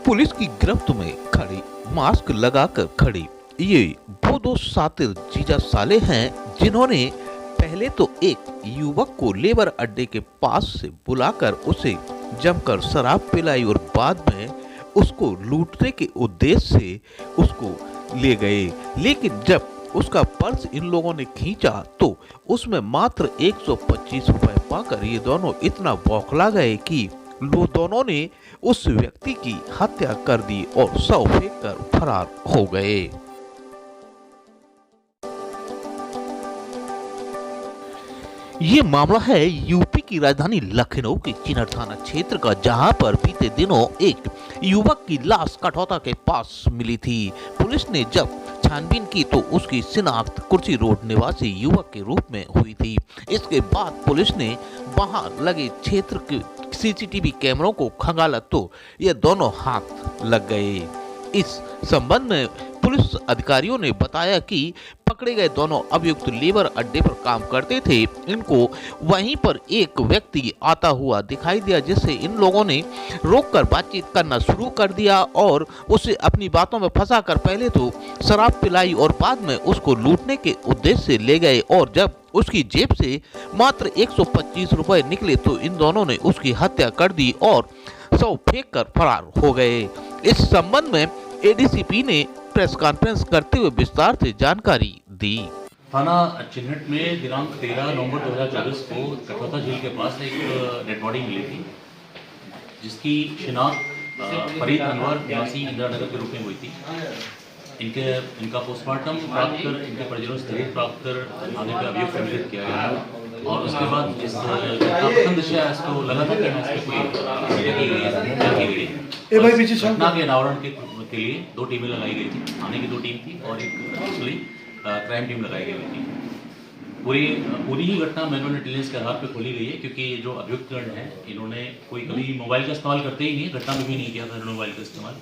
Police की गिरफ्त में खड़ी, मास्क लगाकर खड़ी, ये वो दो शातिर जीजा साले हैं जिन्होंने पहले तो एक युवक को लेबर अड्डे के पास से बुलाकर उसे जमकर शराब पिलाई और बाद में उसको लूटने के उद्देश्य से उसको ले गए। लेकिन जब उसका पर्स इन लोगों ने खींचा तो उसमें मात्र 125 रुपए पाकर ये दोनों इतना बौखला गए कि दोनों ने उस व्यक्ति की हत्या कर दी और शव फेंक कर फरार हो गए। ये मामला है यूपी की राजधानी लखनऊ के चिनर थाना क्षेत्र का, जहां पर बीते दिनों एक युवक की लाश कठौता के पास मिली थी। पुलिस ने जब छानबीन की तो उसकी शिनाख्त कुर्सी रोड निवासी युवक के रूप में हुई थी। इसके बाद पुलिस ने वहां लगे क्षेत्र के सीसीटीवी कैमरों को खंगाला तो ये दोनों हाथ लग गए। इस संबंध में पुलिस अधिकारियों ने बताया कि पकड़े गए दोनों अभियुक्त लेबर अड्डे पर काम करते थे। इनको वहीं पर एक व्यक्ति आता हुआ दिखाई दिया, जिससे इन लोगों ने रोककर बातचीत करना शुरू कर दिया और उसे अपनी बातों में फंसाकर पहले तो शराब पिलाई और बाद में उसको लूटने के उद्देश्य से ले गए। और जब उसकी जेब से मात्र 125 रुपए निकले तो इन दोनों ने उसकी हत्या कर दी और शव फेंक कर फरार हो गए। इस संबंध में एडीसीपी ने प्रेस कॉन्फ्रेंस करते हुए विस्तार से जानकारी दी। थाना चिन्हट में दिनांक 13 नवंबर 2024 को कठौता झील के पास एक डेड बॉडी मिली थी, जिसकी शिनाख्त फरीद अनवर निवासी इंदिरा नगर के रूप में हुई थी। इनका पोस्टमार्टम प्राप्त कर इनके परिजनों से तहरीर प्राप्त कर थाने पे अभियोग पंजीकृत किया गया और उसके बाद जिस घटना विषय है इसको लगा था कि इसमें कोई घटना के अनावरण के लिए 2 टीमें लगाई गई थी। थाने की 2 टीम थी और एक क्राइम टीम लगाई गई थी। पूरी ही घटना मैनुअल इंटेलिजेंस के आधार पर खोली गई है, क्योंकि जो अभियुक्तगण हैं इन्होंने कोई कभी मोबाइल का इस्तेमाल करते ही नहीं, घटना में भी नहीं किया था मोबाइल का इस्तेमाल,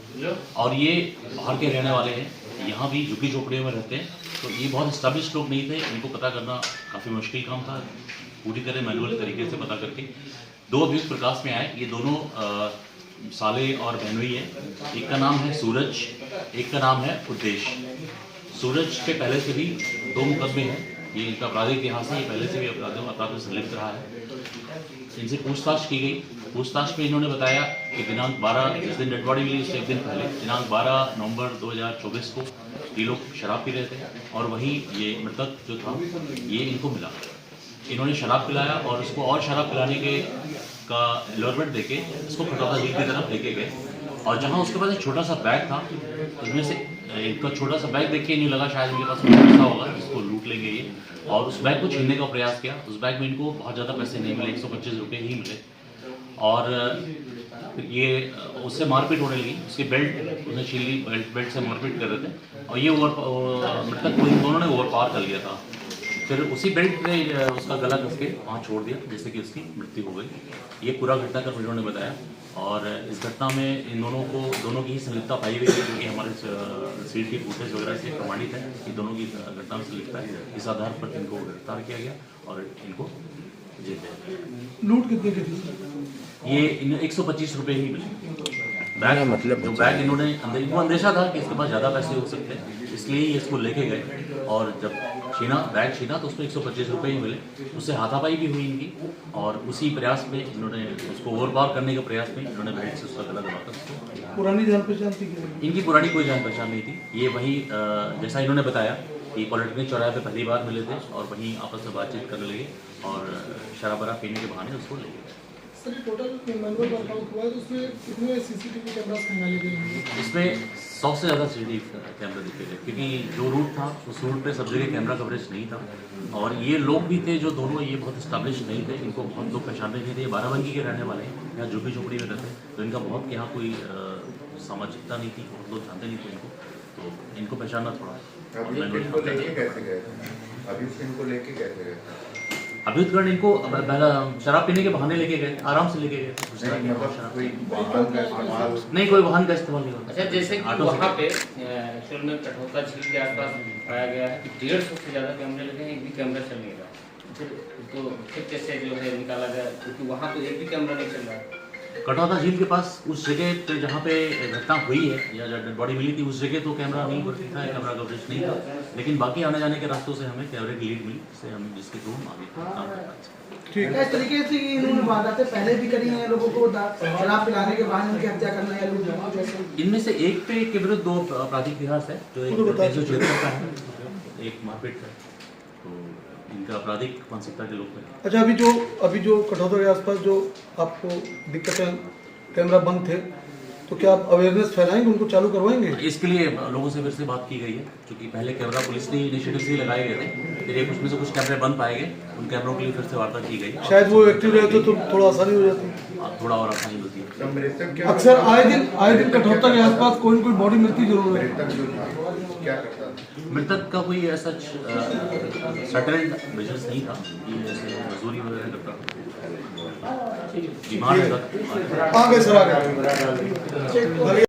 और ये बाहर के रहने वाले हैं, यहाँ भी झुग्गी झोपड़ियों में रहते हैं, तो ये बहुत एस्टेब्लिश लोग नहीं थे। इनको पता करना काफ़ी मुश्किल काम था, पूरी तरह मैनुअल तरीके से पता करके 2 अभियुक्त प्रकाश में आए। ये दोनों साले और बहनोई है। एक का नाम है सूरज, एक का नाम है उद्देश्य। सूरज पे पहले से भी 2 मुकदमे हैं, ये इनका आपराधिक इतिहास है, ये पहले से भी अपराध में संलिप्त रहा है। इनसे पूछताछ की गई। पूछताछ में इन्होंने बताया कि दिनांक 12, जिस दिन डेड बॉडी मिली उससे एक दिन पहले दिनांक 12 नवंबर 2024 को ये लोग शराब पी रहे थे और वहीं ये मृतक जो था ये इनको मिला। इन्होंने शराब पिलाया और उसको और शराब पिलाने का एलोरमेंट देके इसको कठौता झील की तरफ लेके गए, और जहाँ उसके पास एक छोटा सा बैग था, उसमें से इनका छोटा सा बैग देख के इन्हें लगा शायद इनके पास पैसा होगा जिसको लूट लेंगे ये, और उस बैग को छीनने का प्रयास किया। उस बैग में इनको बहुत ज़्यादा पैसे नहीं मिले, 125 रुपये ही मिले, और ये उससे मारपीट होने लगी। उसकी बेल्ट उसने छीन ली, बेल्ट से मारपीट कर रहे थे और ये मृतक को इन दोनों ने ओवर पार कर लिया था। फिर उसी बेल्ट पे उसका गला कस के वहाँ छोड़ दिया, जिससे कि उसकी मृत्यु हो गई। ये पूरा घटना का परिजनों ने बताया, और इस घटना में इन दोनों की ही संलिप्तता पाई गई है, क्योंकि हमारे सीसीटीवी फुटेज वगैरह से प्रमाणित है कि दोनों की घटना में संलिप्तता है। इस आधार पर इनको गिरफ्तार किया गया और इनको जेल भेजा। लूट कितने की थी? ये 125 रुपये ही मिले। बैग मतलब जो बैग इन्होंने इनको अंदेशा था कि इसके पास ज़्यादा पैसे हो सकते हैं, इसलिए ये इसको लेके गए, और जब बैग छीना तो उसमें 125 रुपये ही मिले। उससे हाथापाई भी हुई इनकी, और उसी प्रयास में इन्होंने उसको ओवरपावर करने के प्रयास में इन्होंने बेल्ट से उसका गला दबाकर उसको। पुरानी जान पहचान थी? इनकी पुरानी कोई जान पहचान नहीं थी। ये वहीं जैसा इन्होंने बताया कि पॉलिटेक्निक चौराहे पे पहली बार मिले थे और वहीं आपस में बातचीत करने लगे और शराब वराब पीने के बहाने उसको ले गए। सर टोटल मैनुअल वर्कआउट हुआ है तो उसमें कितने सीसीटीवी कैमरास खंगाले गए हैं? इसमें 100 से ज़्यादा सीसीटीवी कैमरा दिखे गए, क्योंकि जो रूट था उस रूट पे सब जगह कैमरा कवरेज नहीं था, और ये लोग भी थे जो दोनों ये बहुत इस्टेब्लिश नहीं थे, इनको बहुत लोग पहचानते नहीं थे। ये बाराबंकी के रहने वाले हैं, यहाँ झुग्गी झोपड़ी में रहते, तो इनका बहुत यहाँ कोई सामाजिकता नहीं थी, बहुत लोग जानते नहीं थे इनको, तो इनको पहचानना थोड़ा। अभियुक्तगण इनको शराब पीने के बहाने लेके गए, आराम से लेके गए, नहीं कोई वाहन का इस्तेमाल नहीं होता। अच्छा, जैसे कि वहाँ पे एक्चुअल में कठौता झील के आसपास पाया गया है कि 150 से ज़्यादा कैमरे लगे हैं, एक भी कैमरा चल नहीं रहा, फिर कैसे जो है निकाला गया, क्योंकि वहाँ तो एक भी कैमरा नहीं चल रहा है। कटौता झील के पास उस जगह पे जहाँ पे घटना हुई है या डेड बॉडी मिली थी उस जगह तो कैमरा नहीं वर्किंग था, कैमरा कवरेज नहीं था, लेकिन बाकी आने जाने के रास्तों से हमें कैमरे की लीड मिली, जिससे हम जिसके थ्रू हम आगे काम कर पाए। ठीक इस तरीके से इन्होंने वारदातें पहले भी करी हैं, लोगों को शराब पिलाने के बाद उनकी हत्या करना या लूटना जैसे। इनमें से एक पे के विरुद्ध 2 आपराधिक इतिहास है, जो एक 376 का है, एक मारपीट का, तो इनका आपराधिक मानसिकता के लोग हैं। अच्छा, अभी जो कठौता के आसपास जो आपको दिक्कतें, कैमरा बंद थे, तो क्या आप अवेयरनेस फैलाएंगे, उनको चालू करवाएंगे? इसके लिए लोगों से फिर से बात की गई है, क्योंकि पहले कैमरा पुलिस ने इनिशिएटिव से लगाए गए थे, फिर एक उसमें से कुछ कैमरे बंद पाए गए, उन कैमरों के लिए फिर से वार्ता की गई। शायद वो एक्टिव रहते तो थोड़ा आसानी हो जाती। थोड़ा और आसानी होती है। अक्सर आए दिन कठौता के आसपास कोई न कोई बॉडी मिलती जरूर है। मृतक का कोई ऐसा सेटल्ड बिजनेस नहीं था कि ऐसे मजदूरी वगैरह करता, बीमार था। आ गए सर, आ गए।